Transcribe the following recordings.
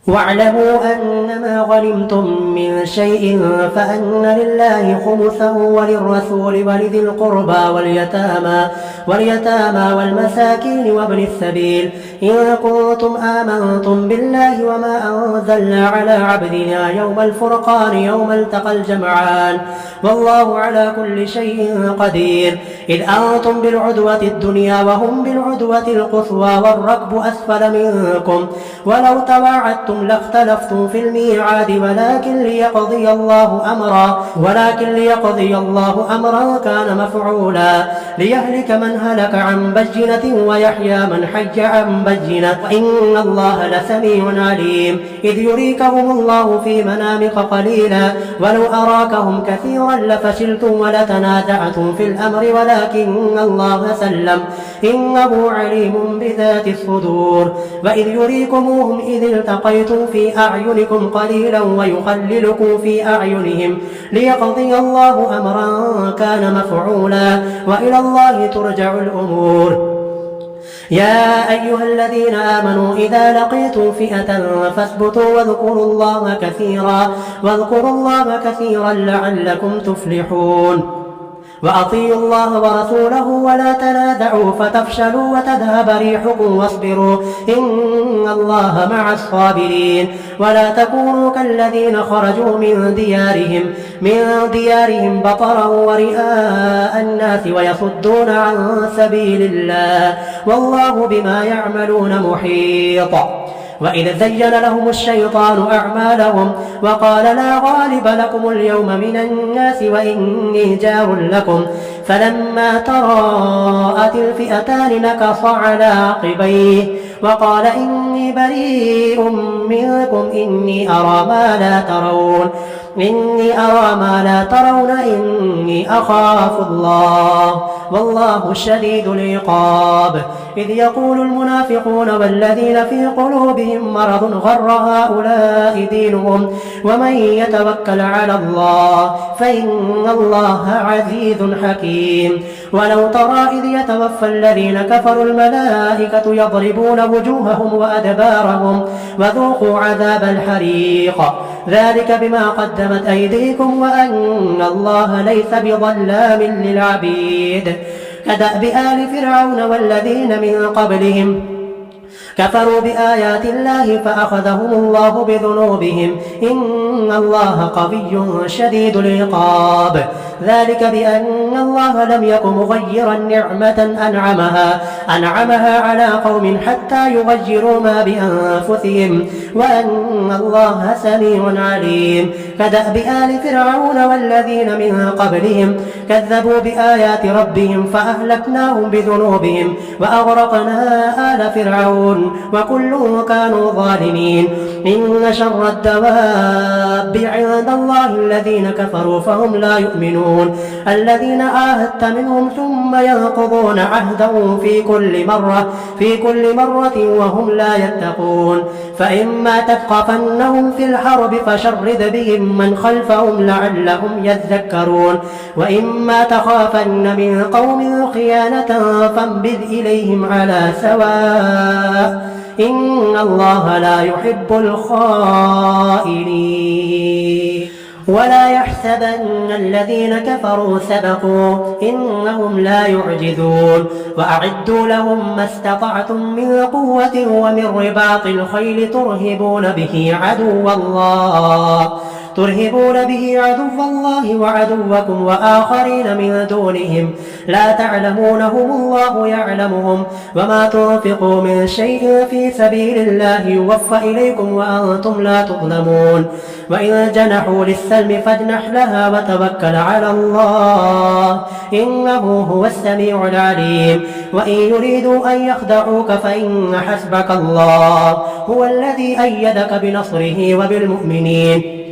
واعلموا أنما غنمتم من شيء فأن لله خمسه وللرسول ولذي القربى واليتامى والمساكين وابن السبيل إن كنتم آمنتم بالله وما أنزلنا على عبدنا يوم الفرقان يوم التقى الجمعان والله على كل شيء قدير إذ أنتم بالعدوة الدنيا وهم بالعدوة القصوى والركب أسفل منكم ولو تواعدتم لاختلفتم في الميعاد ولكن ليقضي الله أمرا كان مفعولا ليهلك من هلك عن بينة ويحيى من حج عن بينة وإن الله لسميع عليم إذ يريكهم الله في منامك قليلا ولو أراكهم كثيرا لفشلتم ولتنازعتم في الأمر ولكن الله سلم إنه عليم بذات الصدور وإذ يريكموهم إذ التقيتم في أعينكم قليلا ويقللكم في أعينهم ليقضي الله أمرا كان مفعولا وإلى الله ترجع الأمور يا أيها الذين آمنوا إذا لقيتم فئة فاثبتوا واذكروا الله كثيرا لعلكم تفلحون وأطيعوا الله ورسوله ولا تنازعوا فتفشلوا وتذهب ريحكم واصبروا إن الله مع الصابرين ولا تكونوا كالذين خرجوا من ديارهم بطرا ورئاء الناس ويصدون عن سبيل الله والله بما يعملون محيط وإذ زين لهم الشيطان أعمالهم وقال لا غالب لكم اليوم من الناس وإني جار لكم فلما تراءت الفئتان نكص على عقبيه وقال إني بريء منكم إني أرى ما لا ترون إني أخاف الله والله شديد العقاب إذ يقول المنافقون والذين في قلوبهم مرض غر هؤلاء دينهم ومن يتوكل على الله فإن الله عزيز حكيم ولو ترى إذ يتوفى الذين كفروا الملائكة يضربون وجوههم وأدبارهم وذوقوا عذاب الحريق ذلك بما قدمت أيديكم وأن الله ليس بظلام للعبيد كدأب آل فرعون والذين من قبلهم كفروا بآيات الله فأخذهم الله بذنوبهم إن الله قوي شديد العقاب ذلك بأن الله لم يك مغيرا نعمة أنعمها على قوم حتى يغيروا ما بأنفسهم وأن الله سميع عليم كدأب آل فرعون والذين من قبلهم كذبوا بآيات ربهم فأهلكناهم بذنوبهم وأغرقنا آل فرعون وكل كانوا ظالمين إن شر الدواب عند الله الذين كفروا فهم لا يؤمنون الذين عاهدت منهم ثم ينقضون عهدهم في كل مرة وهم لا يتقون فإما تثقفنهم في الحرب فشرد بهم من خلفهم لعلهم يذكرون وإما تخافن من قوم خيانة فانبذ إليهم على سواء إن الله لا يحب الخائنين ولا يحسبن الذين كفروا سبقوا إنهم لا يعجزون وأعدوا لهم ما استطعتم من قوة ومن رباط الخيل ترهبون به عدو الله وعدوكم وآخرين من دونهم لا تعلمونهم الله يعلمهم وما تنفقوا من شيء في سبيل الله يوفى إليكم وأنتم لا تظلمون وإن جنحوا للسلم فاجنح لها وتوكل على الله إنه هو السميع العليم وإن يريدوا أن يخدعوك فإن حسبك الله هو الذي أيدك بنصره وبالمؤمنين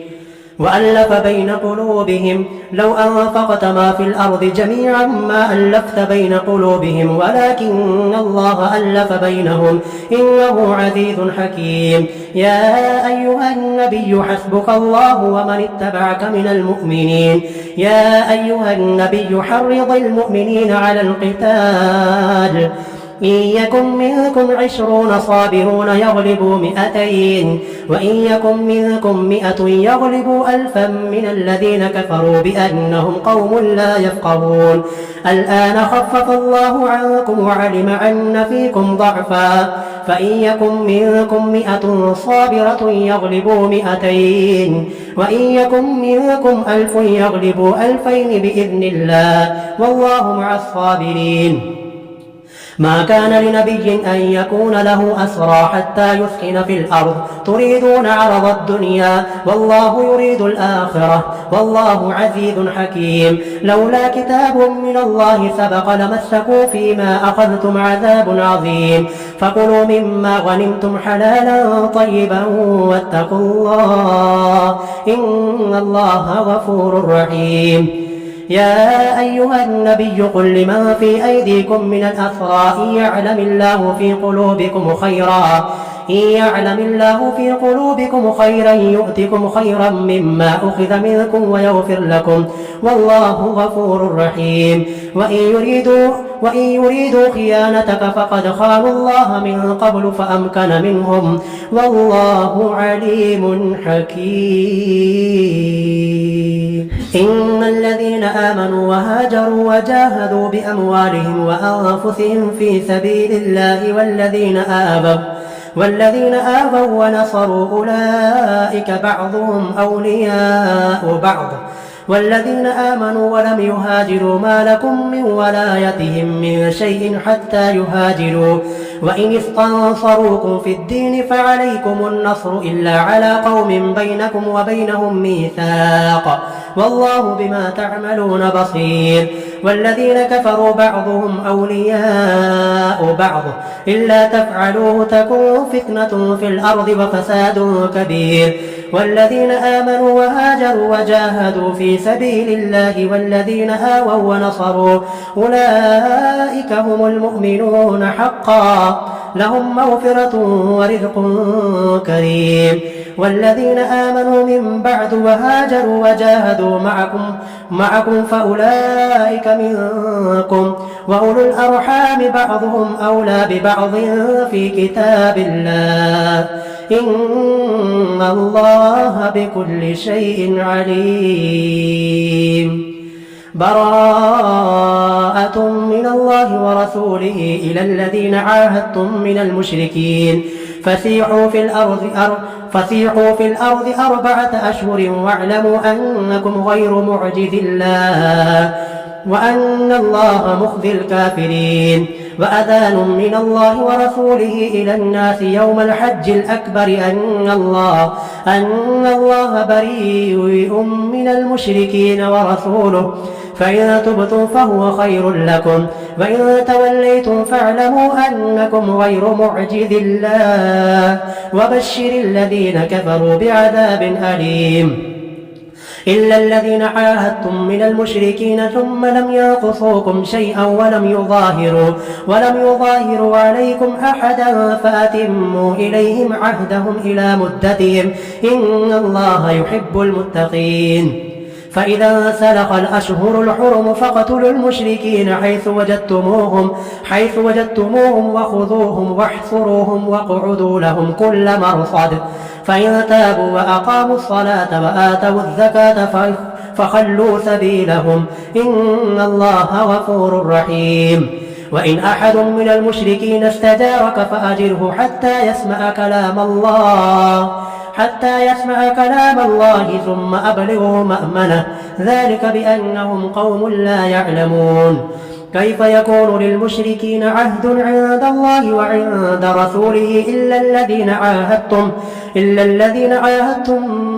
وألف بين قلوبهم لو أنفقت ما في الأرض جميعا ما ألفت بين قلوبهم ولكن الله ألف بينهم إنه عزيز حكيم يا أيها النبي حسبك الله ومن اتبعك من المؤمنين يا أيها النبي حرض المؤمنين على القتال إن يكن منكم 20 صابرون يغلبوا 200 وإن يكن منكم 100 يغلبوا 1000 من الذين كفروا بأنهم قوم لا يفقهون الآن خفف الله عنكم وعلم أن فيكم ضعفا فإن يكن منكم 100 صابرة يغلبوا 200 وإن يكن منكم 1000 يغلبوا 2000 بإذن الله والله مع الصابرين ما كان لنبي أن يكون له أسرى حتى يثخن في الأرض تريدون عرض الدنيا والله يريد الآخرة والله عزيز حكيم لولا كتاب من الله سبق لمسكوا فيما أخذتم عذاب عظيم فكلوا مما غنمتم حلالا طيبا واتقوا الله إن الله غفور رحيم يا أيها النبي قل لمن في أيديكم من الأسرى إن يعلم الله في قلوبكم خيرا يؤتكم خيرا مما أخذ منكم ويغفر لكم والله غفور رحيم وإن يريدوا خيانتك فقد خانوا الله من قبل فأمكن منهم والله عليم حكيم إن الذين آمنوا وهاجروا وجاهدوا بأموالهم وأنفسهم في سبيل الله والذين آووا ونصروا أولئك بعضهم أولياء بعض والذين آمنوا ولم يهاجروا ما لكم من ولايتهم من شيء حتى يهاجروا وإن استنصروكم في الدين فعليكم النصر إلا على قوم بينكم وبينهم ميثاق والله بما تعملون بصير والذين كفروا بعضهم أولياء بعض إلا تفعلوه تكون فتنة في الأرض وفساد كبير والذين آمنوا وهاجروا وجاهدوا في سبيل الله والذين آووا ونصروا أولئك هم المؤمنون حقا لهم مغفرة ورزق كريم والذين آمنوا من بعد وهاجروا وجاهدوا معكم فأولئك منكم وأولو الأرحام بعضهم أولى ببعض في كتاب الله إن الله بكل شيء عليم براءة من الله ورسوله إلى الذين عاهدتم من المشركين فسيحوا في الأرض 4 أشهر واعلموا أنكم غير معجز الله وأن الله مخزي الكافرين وأذان من الله ورسوله إلى الناس يوم الحج الأكبر أن الله بريء من المشركين ورسوله فإن تبتم فهو خير لكم وإن توليتم فاعلموا أنكم غير معجز الله وبشر الذين كفروا بعذاب أليم إلا الذين عاهدتم من المشركين ثم لم ينقصوكم شيئا ولم يظاهروا عليكم أحدا فأتموا إليهم عهدهم إلى مدتهم إن الله يحب المتقين فإذا انسلخ الأشهر الحرم فاقتلوا المشركين حيث وجدتموهم وخذوهم واحصروهم واقعدوا لهم كل مرصد فإن تابوا وأقاموا الصلاة وآتوا الزكاة فخلوا سبيلهم إن الله غفور رحيم وإن أحد من المشركين استجارك فأجره حتى يسمع كلام الله ثم أبلغه مأمنه ذلك بأنهم قوم لا يعلمون كيف يكون للمشركين عهد عند الله وعند رسوله إلا الذين عاهدتم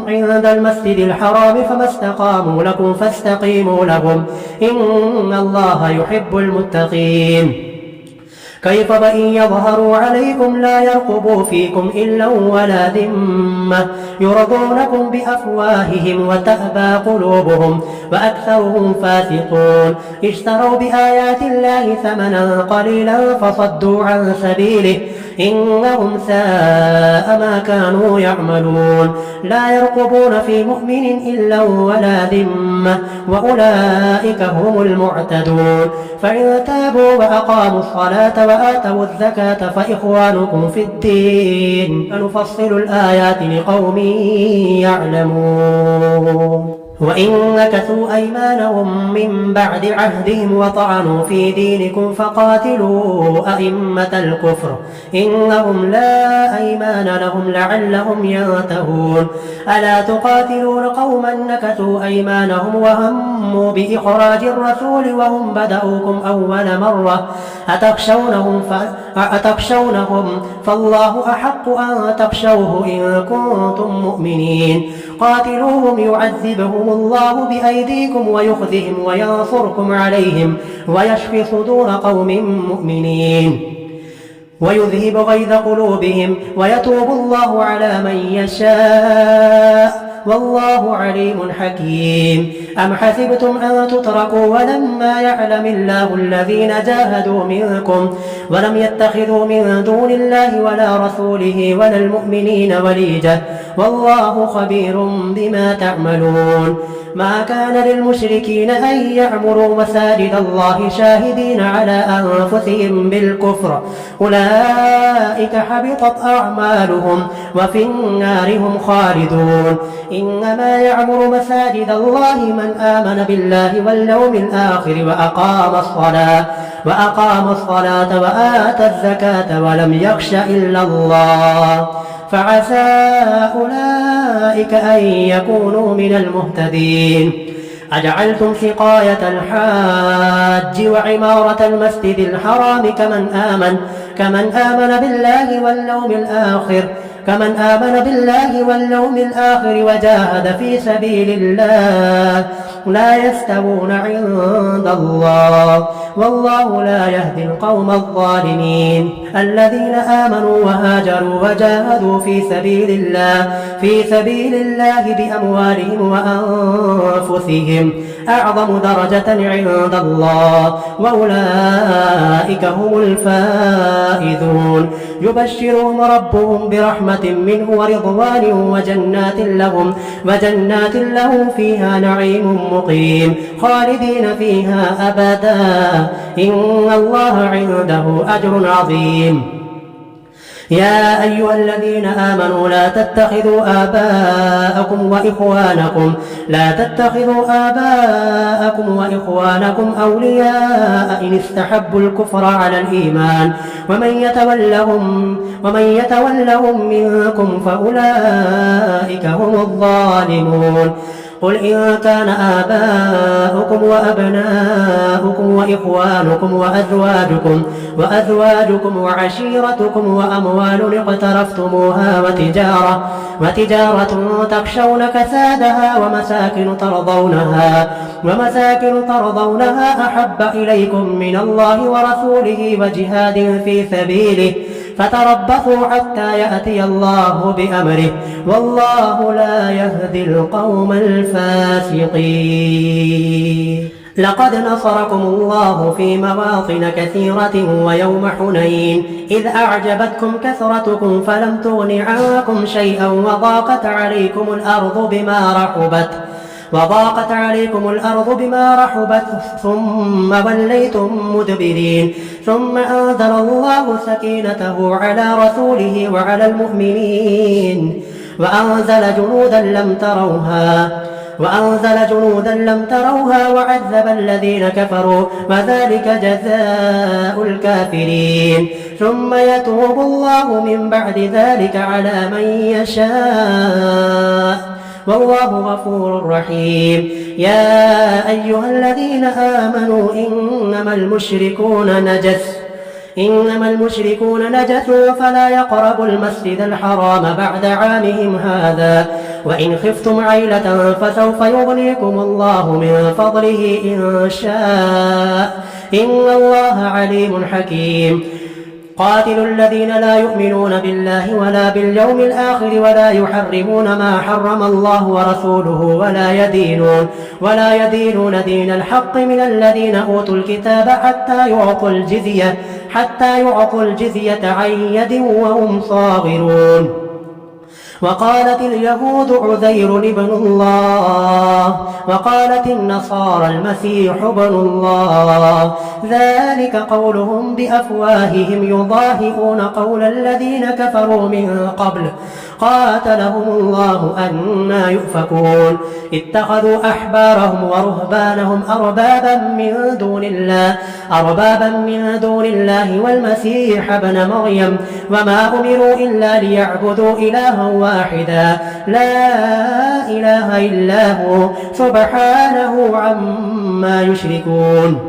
عند المسجد الحرام فما استقاموا لكم فاستقيموا لهم إن الله يحب المتقين كيف وإن يظهروا عليكم لا يرقبوا فيكم إلا ولا ذمة يرضونكم بأفواههم وتأبى قلوبهم وأكثرهم فاسقون اشتروا بآيات الله ثمنا قليلا فصدوا عن سبيله إنهم ساء ما كانوا يعملون لا يرقبون في مؤمن إلا ولا ذمة وأولئك هم المعتدون فإن تابوا وأقاموا الصلاة وآتوا الزكاة فإخوانكم في الدين فنفصل الآيات لقوم يعلمون وإن نكثوا أيمانهم من بعد عهدهم وطعنوا في دينكم فقاتلوا أئمة الكفر إنهم لا أيمان لهم لعلهم ينتهون ألا تقاتلون قوما نكثوا أيمانهم وهموا بإخراج الرسول وهم بدأوكم أول مرة أتخشونهم فالله أحق أن تخشوه إن كنتم مؤمنين قاتلوهم يعذبهم الله بأيديكم ويخزهم وينصركم عليهم ويشفي صدور قوم مؤمنين ويذهب غيظ قلوبهم ويتوب الله على من يشاء والله عليم حكيم أم حسبتم أن تتركوا ولما يعلم الله الذين جاهدوا منكم ولم يتخذوا من دون الله ولا رسوله ولا المؤمنين وليجة والله خبير بما تعملون ما كان للمشركين أن يعمروا مساجد الله شاهدين على أنفسهم بالكفر أولئك حبطت أعمالهم وفي النار هم خالدون إنما يعمر مساجد الله من آمن بالله واليوم الآخر وأقام الصلاة وآتى الزكاة ولم يخش إلا الله فعسى أولئك أن يكونوا من المهتدين أجعلتم سقاية الحاج وعمارة المسجد الحرام كمن آمن بالله واليوم الآخر وجاهد في سبيل الله لا يستوون عند الله والله لا يهدي القوم الظالمين الذين آمنوا وهاجروا وجاهدوا في سبيل الله بأموالهم وأنفسهم أعظم درجة عند الله وأولئك هم الفائزون يبشرهم ربهم برحمة منه ورضوان وجنات لهم فيها نعيم مقيم خالدين فيها أبدا إن الله عنده أجر عظيم يا أيها الذين آمنوا لا تتخذوا آباءكم وإخوانكم أولياء إن استحبوا الكفر على الإيمان ومن يتولهم منكم فأولئك هم الظالمون قل إن كان آباؤكم وأبناؤكم وإخوانكم وأزواجكم وعشيرتكم وأموال اقترفتموها وتجارة تخشون كسادها ومساكن ترضونها أحب إليكم من الله ورسوله وجهاد في سبيله فتربصوا حتى يأتي الله بأمره والله لا يهدي القوم الفاسقين لقد نصركم الله في مواطن كثيرة ويوم حنين إذ أعجبتكم كثرتكم فلم تغن عنكم شيئا وضاقت عليكم الأرض بما رحبت ثم وليتم مدبرين ثم أنزل الله سكينته على رسوله وعلى المؤمنين وأنزل جنودا لم تروها وعذب الذين كفروا وذلك جزاء الكافرين ثم يتوب الله من بعد ذلك على من يشاء والله غفور رحيم يا أيها الذين آمنوا إنما المشركون نجس فلا يقربوا المسجد الحرام بعد عامهم هذا وإن خفتم عيلة فسوف يغنيكم الله من فضله إن شاء إن الله عليم حكيم قاتلوا الذين لا يؤمنون بالله ولا باليوم الآخر ولا يحرمون ما حرم الله ورسوله ولا يدينون دين الحق من الذين أوتوا الكتاب حتى حتى يعطوا الجزية عن يد وهم صاغرون. وقالت اليهود عزير ابن الله وقالت النصارى المسيح ابن الله، ذلك قولهم بأفواههم يضاهئون قول الذين كفروا من قبل قاتلهم الله أنى يؤفكون. اتخذوا أحبارهم ورهبانهم أربابا من دون الله والمسيح ابن مريم، وما أمروا إلا ليعبدوا إلها واحدا لا إله إلا هو سبحانه عما يشركون.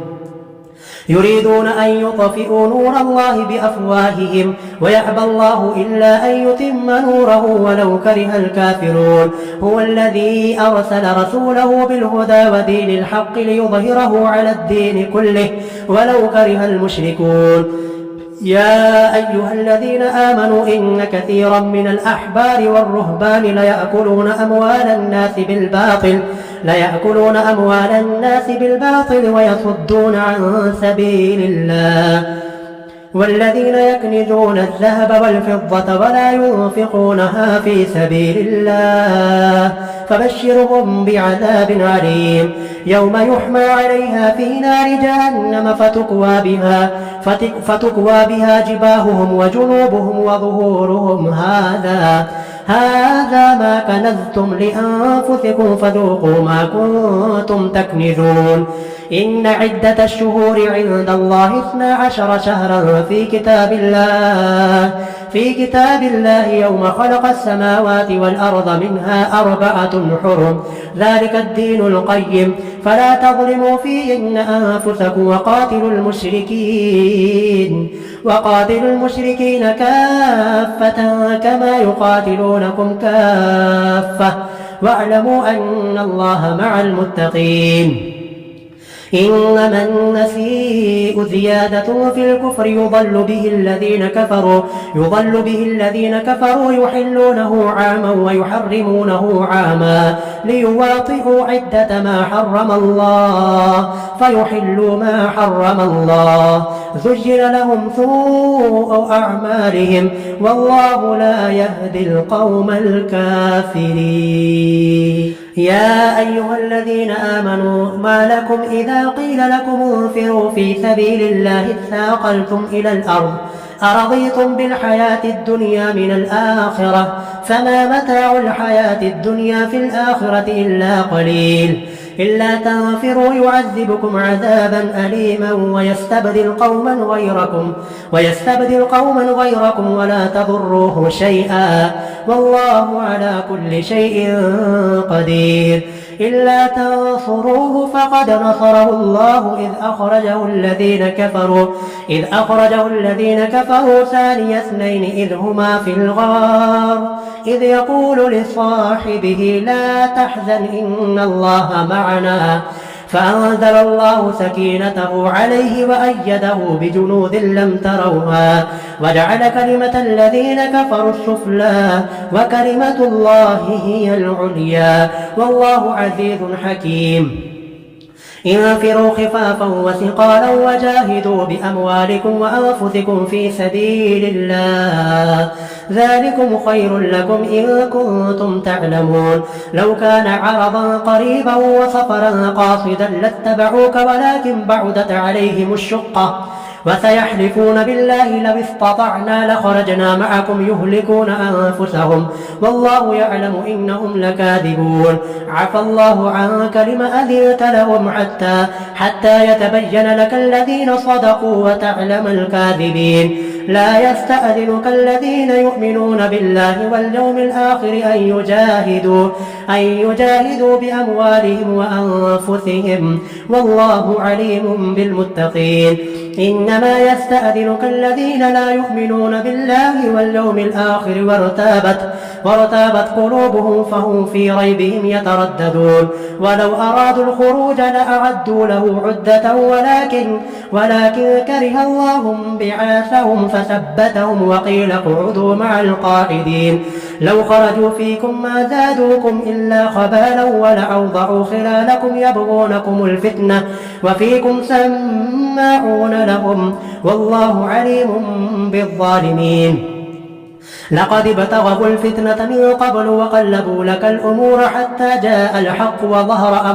يريدون أن يطفئوا نور الله بأفواههم ويأبى الله إلا أن يتم نوره ولو كره الكافرون. هو الذي أرسل رسوله بالهدى ودين الحق ليظهره على الدين كله ولو كره المشركون. يا أيها الذين آمنوا إن كثيرا من الأحبار والرهبان ليأكلون أموال الناس بالباطل ويصدون عن سبيل الله. والذين يكنزون الذهب والفضة ولا ينفقونها في سبيل الله فبشرهم بعذاب عليم. يوم يحمى عليها في نار جهنم فتكوى بها جباههم وجنوبهم وظهورهم هذا ما كنزتم لأنفسكم فذوقوا ما كنتم تكنزون. إن عدة الشهور عند الله 12 شهرا في كتاب الله يوم خلق السماوات والأرض منها 4 حرم ذلك الدين القيم فلا تظلموا فيهن أنفسكم وقاتلوا المشركين كافة كما يقاتلونكم كافة واعلموا أن الله مع المتقين. إنما النسيء زيادة في الكفر يضل به الذين كفروا يحلونه عاما ويحرمونه عاما ليواطئوا عدة ما حرم الله فيحلوا ما حرم الله. زين لهم سوء أعمالهم والله لا يهدي القوم الكافرين. يا أيها الذين آمنوا ما لكم إذا قيل لكم انفروا في سبيل الله اثاقلتم إلى الأرض أرضيتم بالحياة الدنيا من الآخرة فما متاع الحياة الدنيا في الآخرة إلا قليل. إلا تنفروا يعذبكم عذابا أليما ويستبدل قوما غيركم ولا تضروه شيئا والله على كل شيء قدير. إلا تنصروه فقد نصره الله إذ أخرجه الذين كفروا ثاني اثنين إذ هما في الغار إذ يقول لصاحبه لا تحزن إن الله معنا فأنزل الله سكينته عليه وأيده بجنود لم تروها وجعل كلمة الذين كفروا السفلى وكلمة الله هي العليا والله عزيز حكيم. انفروا خفافا وثقالا وجاهدوا بأموالكم وأنفسكم في سبيل الله ذلكم خير لكم إن كنتم تعلمون. لو كان عرضا قريبا وسفرا قاصدا لاتبعوك ولكن بعدت عليهم الشقة وسيحلفون بالله لو استطعنا لخرجنا معكم يهلكون أنفسهم والله يعلم إنهم لكاذبون. عفى الله عنك لما أذنت لهم حتى يتبين لك الذين صدقوا وتعلم الكاذبين. لا يستأذنك الذين يؤمنون بالله واليوم الآخر أن يجاهدوا بأموالهم وأنفسهم والله عليم بالمتقين. إنما يستأذنك الذين لا يؤمنون بالله واليوم الآخر وارتابت قلوبهم فهم في ريبهم يترددون. ولو أرادوا الخروج لأعدوا له عدة ولكن كره الله بعاثهم فثبتهم وقيل اقعدوا مع القاعدين. لو خرجوا فيكم ما زادوكم إلا خبالا ولأوضعوا خلالكم يبغونكم الفتنة وفيكم سماعون لهم والله عليم بالظالمين. لقد ابتغوا الفتنة من قبل وقلبوا لك الأمور حتى جاء الحق وظهر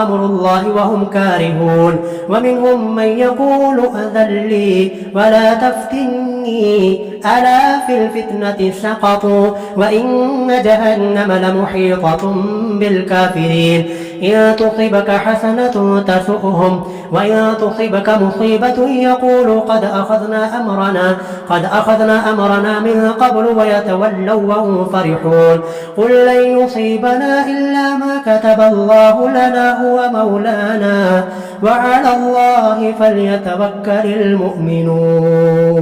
أمر الله وهم كارهون. ومنهم من يقول أذن لي ولا تفتني ألا في الفتنة سقطوا وإن جهنم لمحيطة بالكافرين. إن تصبك حسنة تسؤهم وإن تصبك مصيبة يقولوا قد أخذنا أمرنا من قبل ويتولوا وهم فرحون. قل لن يصيبنا إلا ما كتب الله لنا هو مولانا وعلى الله فليتوكل المؤمنون.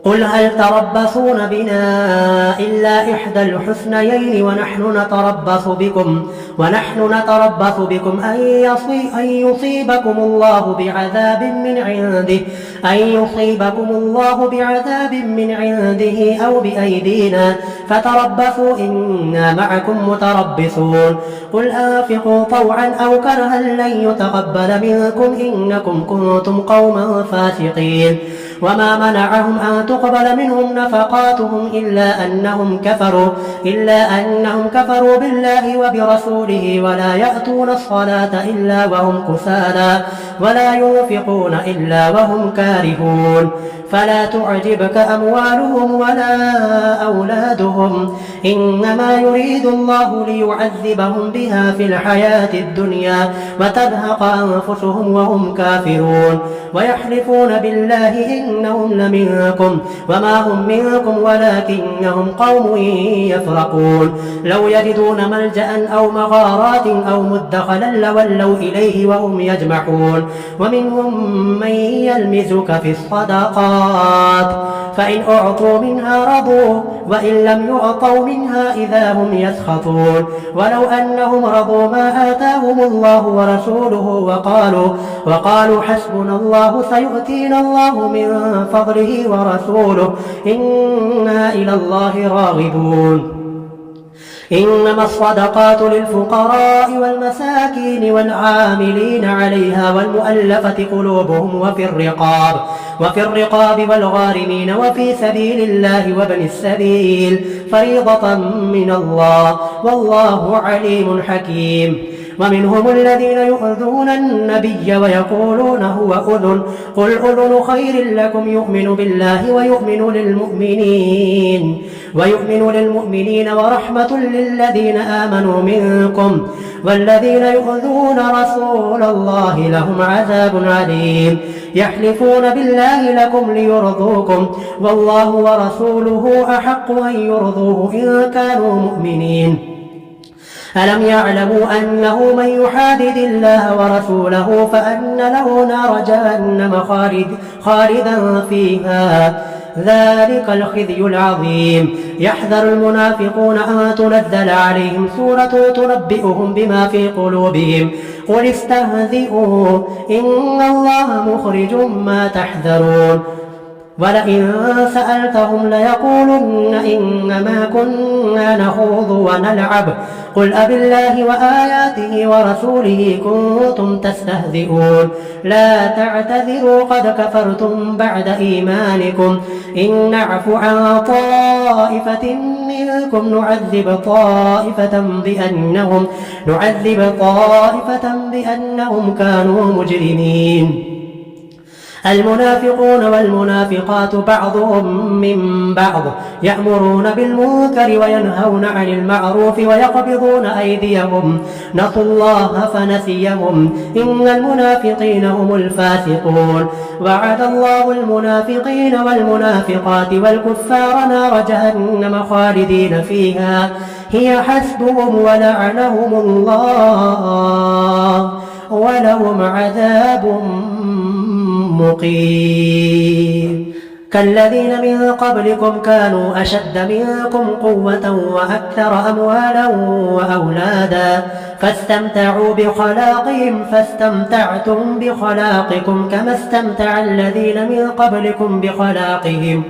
قل هل تربصون بنا إلا إحدى الحسنيين ونحن نتربص بكم أن يصيبكم الله بعذاب من عنده أو بأيدينا فتربصوا إنا معكم متربصون. قل أنفقوا طوعا أو كرها لن يتقبل منكم إنكم كنتم قوما فاسقين. وما منعهم أن تقبل منهم نفقاتهم إلا أنهم كفروا بالله وبرسوله ولا يأتون الصلاة إلا وهم كسالى ولا ينفقون إلا وهم كارهون. فلا تعجبك أموالهم ولا أولادهم إنما يريد الله ليعذبهم بها في الحياة الدنيا وتزهق أنفسهم وهم كافرون. ويحلفون بالله إنهم لمنكم وما هم منكم ولكنهم قوم يفرقون. لو يجدون ملجأ أو مغارات أو مدخلا لولوا إليه وهم يجمحون. ومنهم من يلمزك في الصدقات فإن أعطوا منها رضوا وإن لم يعطوا منها إذا هم يسخطون. ولو أنهم رضوا ما آتاهم الله ورسوله وقالوا حسبنا الله سيؤتينا الله من فضله ورسوله إنا إلى الله راغبون. إنما الصدقات للفقراء والمساكين والعاملين عليها والمؤلفة قلوبهم وفي الرقاب والغارمين وفي سبيل الله وابن السبيل فريضة من الله والله عليم حكيم. ومنهم الذين يؤذون النبي ويقولون هو أذن قل أذن خير لكم يؤمن بالله ويؤمن للمؤمنين ورحمة للذين آمنوا منكم والذين يؤذون رسول الله لهم عذاب عليم. يحلفون بالله لكم ليرضوكم والله ورسوله أحق أن يرضوه إن كانوا مؤمنين. ألم يعلموا أنه من يحادد الله ورسوله فأن له نار جهنم خالدا فيها ذلك الخزي العظيم. يحذر المنافقون أن تنزل عليهم سورة تنبئهم بما في قلوبهم قل استهزئوا إن الله مخرج ما تحذرون. ولئن سألتهم ليقولن إنما كنا نخوض ونلعب قل أبالله وآياته ورسوله كنتم تستهزئون لا تعتذروا قد كفرتم بعد إيمانكم إن نعفو عن طائفة منكم نعذب طائفة بأنهم كانوا مجرمين. المنافقون والمنافقات بعضهم من بعض يأمرون بالمنكر وينهون عن المعروف ويقبضون أيديهم نسوا الله فنسيهم إن المنافقين هم الفاسقون. وعد الله المنافقين والمنافقات والكفار نار جهنم خالدين فيها هي حسبهم ولعنهم الله ولهم عذاب مقيم. كالذين من قبلكم كانوا أشد منكم قوة وأكثر أموالا وأولادا فاستمتعوا بخلاقهم فاستمتعتم بخلاقكم كما استمتع الذين من قبلكم بخلاقهم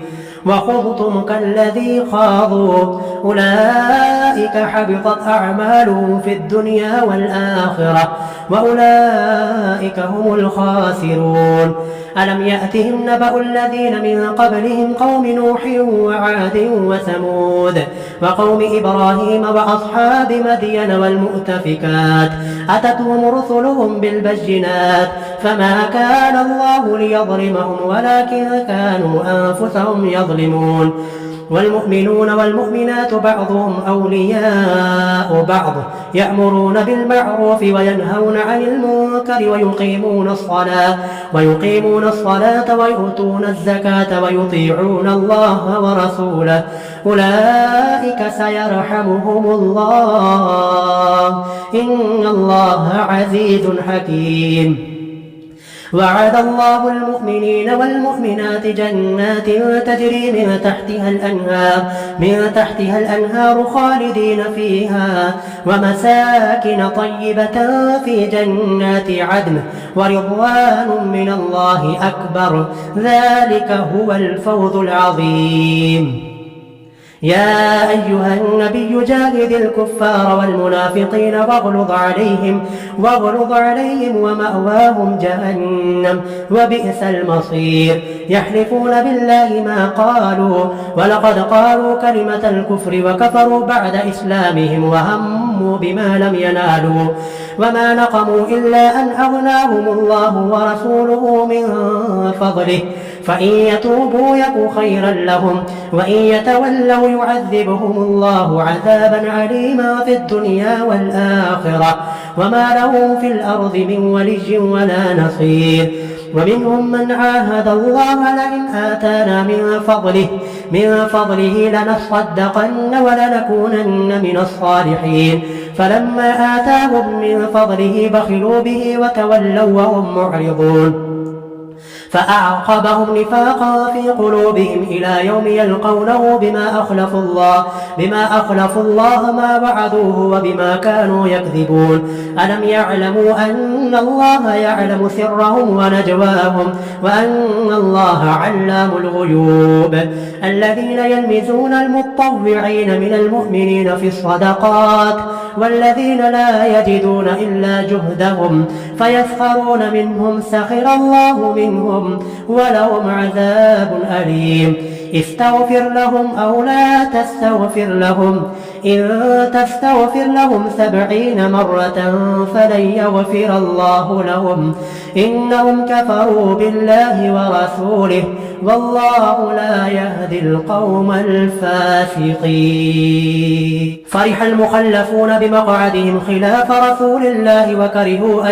وخضتم كالذي خاضوا أولئك حبطت أعمالهم في الدنيا والآخرة وأولئك هم الخاسرون. ألم يأتهم نبأ الذين من قبلهم قوم نوح وعاد وثمود وقوم إبراهيم وأصحاب مدين والمؤتفكات أتتهم رسلهم بالبينات فما كان الله ليظلمهم ولكن كانوا أنفسهم يظلمون. والمؤمنون والمؤمنات بعضهم أولياء بعض يأمرون بالمعروف وينهون عن المنكر ويقيمون الصلاة ويؤتون الزكاة ويطيعون الله ورسوله أولئك سيرحمهم الله إن الله عزيز حكيم. وعد الله المؤمنين والمؤمنات جنات تجري من تحتها الأنهار خالدين فيها ومساكن طيبة في جنات عدن ورضوان من الله أكبر ذلك هو الفوز العظيم. يا أيها النبي جاهد الكفار والمنافقين واغلظ عليهم ومأواهم جهنم وبئس المصير. يحلفون بالله ما قالوا ولقد قالوا كلمة الكفر وكفروا بعد إسلامهم وهموا بما لم ينالوا وما نقموا إلا أن أغناهم الله ورسوله من فضله فإن يتوبوا يك خيرا لهم وإن يتولوا يعذبهم الله عذابا عليما في الدنيا والآخرة وما لهم في الأرض من ولي ولا نصير. ومنهم من عاهد الله لئن آتانا من فضله لنصدقن ولنكونن من الصالحين فلما آتاهم من فضله بخلوا به وتولوا وهم معرضون فأعقبهم نفاقا في قلوبهم إلى يوم يلقونه بما أخلفوا الله ما وعدوه وبما كانوا يكذبون. ألم يعلموا أن الله يعلم سرهم ونجواهم وأن الله علام الغيوب. الذين يلمزون المطوعين من المؤمنين في الصدقات والذين لا يجدون إلا جهدهم فيسخرون منهم سخر الله منهم ولهم عذاب أليم. استغفر لهم أو لا تستغفر لهم إن تستغفر لهم 70 مرة فلن يغفر الله لهم إنهم كفروا بالله ورسوله والله لا يهدي القوم الفاسقين. فرح المخلفون بمقعدهم خلاف رسول الله وكرهوا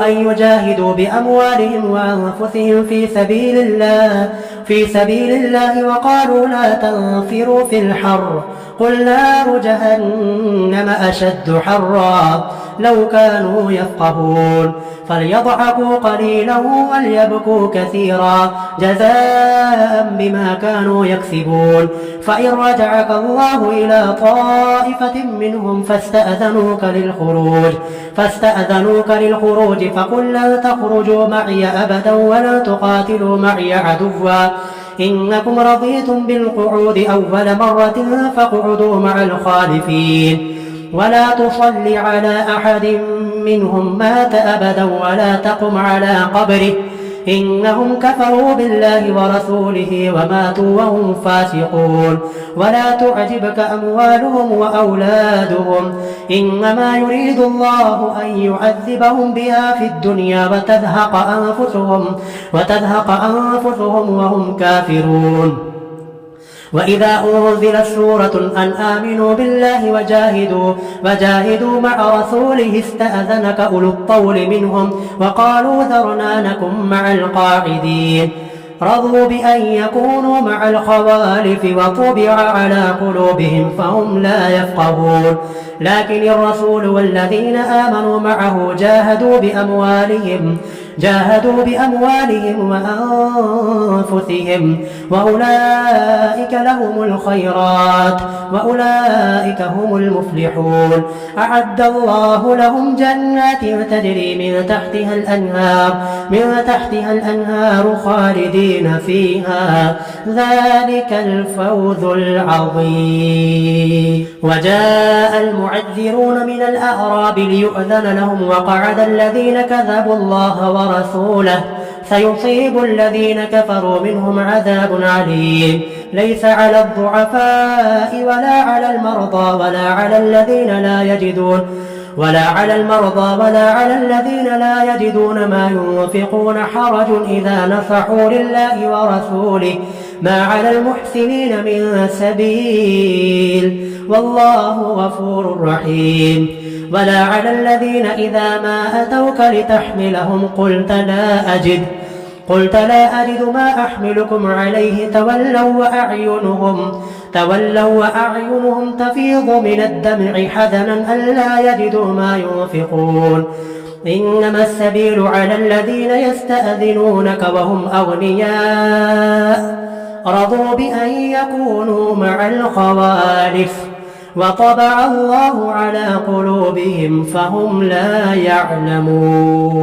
أن يجاهدوا بأموالهم وأنفسهم في سبيل الله وقالوا لا تنفروا في الحر قل نار جهنم أشد حرا لو كانوا يفقهون فليضحكوا قليلا وليبكوا كثيرا جزاء بما كانوا يكسبون. فإن رجعك الله إلى طائفة منهم فاستأذنوك للخروج فقل لن تخرجوا معي أبدا ولا تقاتلوا معي عدوا إنكم رضيتم بالقعود أول مرة فاقعدوا مع الخالفين ولا تصل على أحد منهم مات أبدا ولا تقم على قبره إنهم كفروا بالله ورسوله وماتوا وهم فاسقون. ولا تعجبك أموالهم وأولادهم إنما يريد الله أن يعذبهم بها في الدنيا وتزهق أنفسهم وهم كافرون. وإذا أنزلت سورة أن آمنوا بالله وجاهدوا مع رسوله استأذنك أولو الطول منهم وقالوا ذرنا نكن مع القاعدين رضوا بأن يكونوا مع الخوالف وطبع على قلوبهم فهم لا يفقهون. لكن الرسول والذين آمنوا معه جاهدوا بأموالهم وأنفسهم وأولئك لهم الخيرات وأولئك هم المفلحون. أعد الله لهم جنات تجري من تحتها الأنهار خالدين فيها، ذلك الفوز العظيم. وجاء المعذرون من الأعراب ليؤذن لهم وقعد الذين كذبوا الله ورسوله سيصيب الذين كفروا منهم عذاب عليم. ليس على الضعفاء ولا على المرضى ولا على الذين لا يجدون ما ينفقون حرج إذا نصحوا لله ورسوله، ما على المحسنين من سبيل، والله غفور رحيم. ولا على الذين إذا ما أتوك لتحملهم قلت لا أجد ما أحملكم عليه تولوا وأعينهم تفيض من الدمع حزنا ألا يجدوا ما ينفقون. إنما السبيل على الذين يستأذنونك وهم أغنياء رضوا بأن يكونوا مع الخوالف وطبع الله على قلوبهم فهم لا يعلمون.